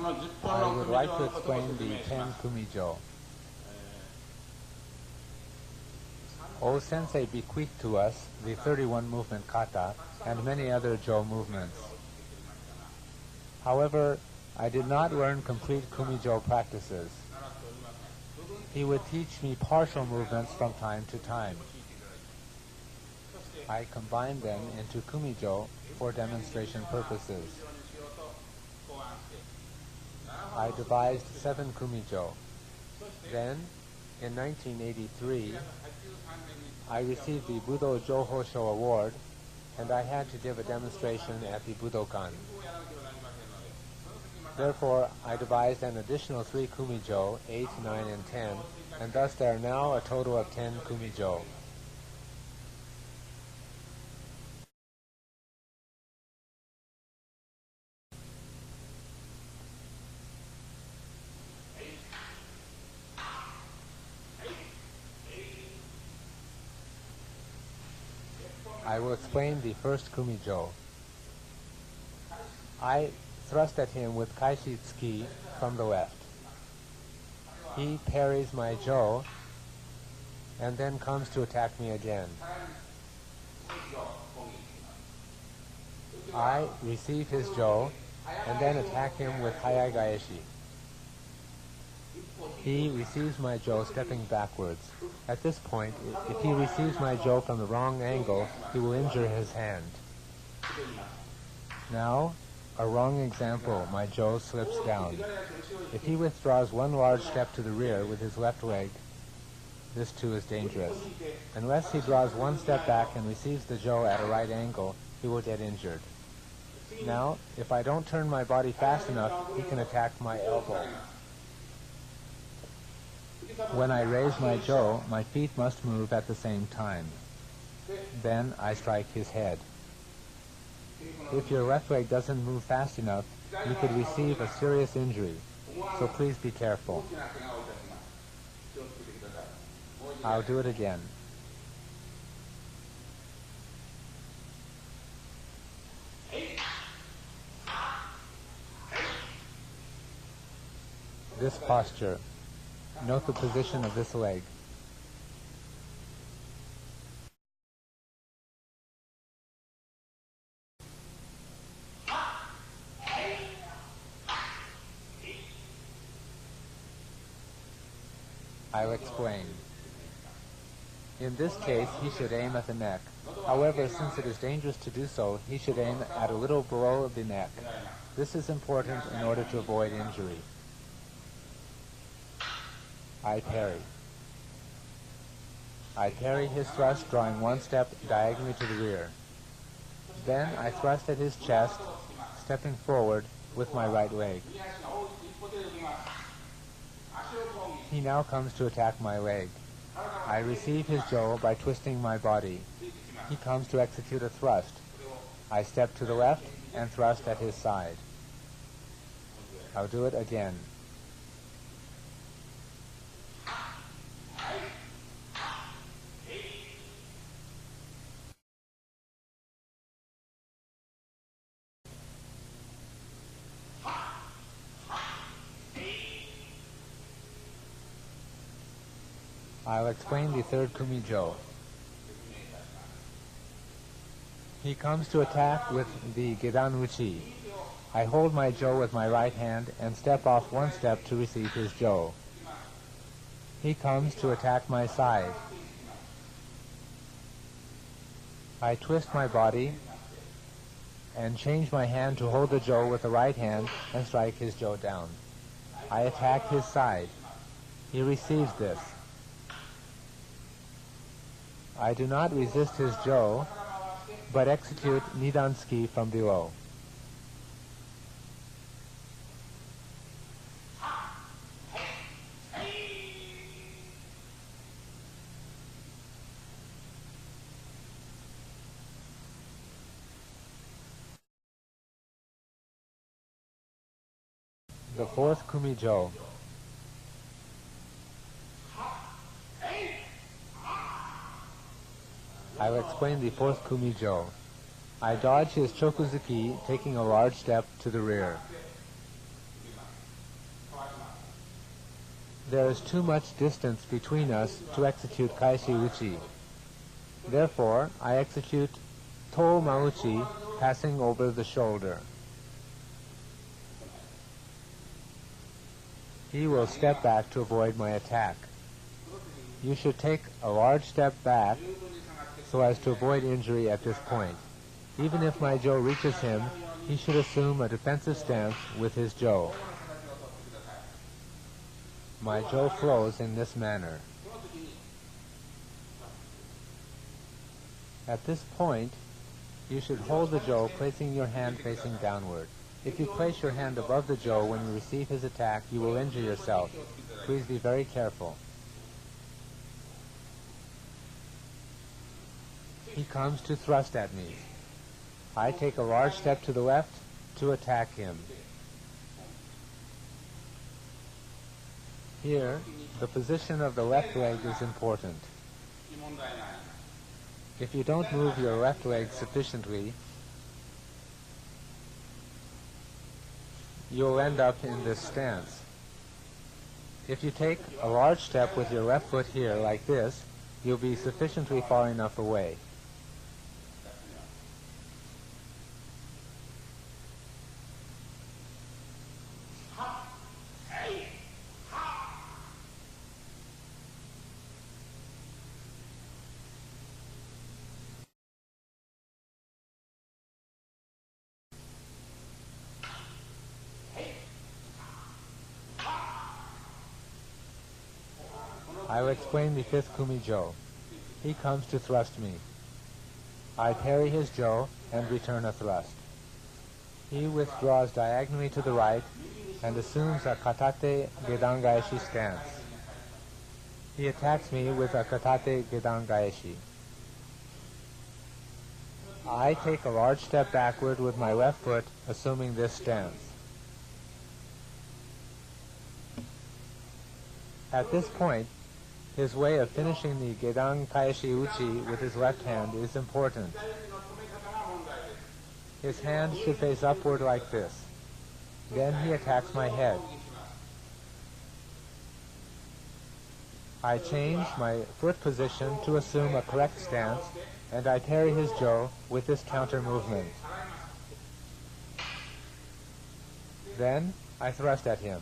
I would like to explain the 10 Kumijo. O Sensei bequeathed to us the 31 movement kata and many other Jo movements. However, I did not learn complete Kumijo practices. He would teach me partial movements from time to time. I combined them into Kumijo for demonstration purposes. I devised 7 Kumijo. Then, in 1983, I received the Budo Johosho Award, and I had to give a demonstration at the Budokan. Therefore, I devised an additional 3 Kumijo, 8, 9, and 10, and thus there are now a total of 10 Kumijo. I will explain the first Kumijo. I thrust at him with Kaishi Tsuki from the left. He parries my Jo and then comes to attack me again. I receive his Jo and then attack him with Hayai Gaeshi. He receives my Jo stepping backwards. At this point, if he receives my Jo from the wrong angle, he will injure his hand. Now, a wrong example, my Jo slips down. If he withdraws one large step to the rear with his left leg, this too is dangerous. Unless he draws one step back and receives the Jo at a right angle, he will get injured. Now, if I don't turn my body fast enough, he can attack my elbow. When I raise my Jo, my feet must move at the same time. Then I strike his head. If your left leg doesn't move fast enough, you could receive a serious injury, so please be careful. I'll do it again. This posture. Note the position of this leg. I'll explain. In this case, he should aim at the neck. However, since it is dangerous to do so, he should aim at a little below the neck. This is important in order to avoid injury. I parry. I parry his thrust, drawing one step diagonally to the rear. Then I thrust at his chest, stepping forward with my right leg. He now comes to attack my leg. I receive his Jo by twisting my body. He comes to execute a thrust. I step to the left and thrust at his side. I'll do it again. I'll explain the third Kumijo. He comes to attack with the Gedan Uchi. I hold my Jo with my right hand and step off one step to receive his Jo. He comes to attack my side. I twist my body and change my hand to hold the Jo with the right hand and strike his Jo down. I attack his side. He receives this. I do not resist his Jo, but execute Nidansuki from below. The fourth Kumijo. I will explain the fourth Kumijo. I dodge his chokuzuki, taking a large step to the rear. There is too much distance between us to execute Kaishi Uchi. Therefore, I execute To Mauchi, passing over the shoulder. He will step back to avoid my attack. You should take a large step back so as to avoid injury at this point. Even if my jo reaches him, he should assume a defensive stance with his jo. My jo flows in this manner. At this point, you should hold the jo, placing your hand facing downward. If you place your hand above the jo when you receive his attack, you will injure yourself. Please be very careful. He comes to thrust at me. I take a large step to the left to attack him. Here, the position of the left leg is important. If you don't move your left leg sufficiently, you'll end up in this stance. If you take a large step with your left foot here like this, you'll be sufficiently far enough away. I will explain the fifth Kumi jo. He comes to thrust me. I parry his jo and return a thrust. He withdraws diagonally to the right and assumes a katate gedan gaeshi stance. He attacks me with a katate gedan gaeshi. I take a large step backward with my left foot, assuming this stance. At this point, his way of finishing the gedan kaeshi uchi with his left hand is important. His hand should face upward like this. Then he attacks my head. I change my foot position to assume a correct stance, and I parry his jo with this counter movement. Then I thrust at him.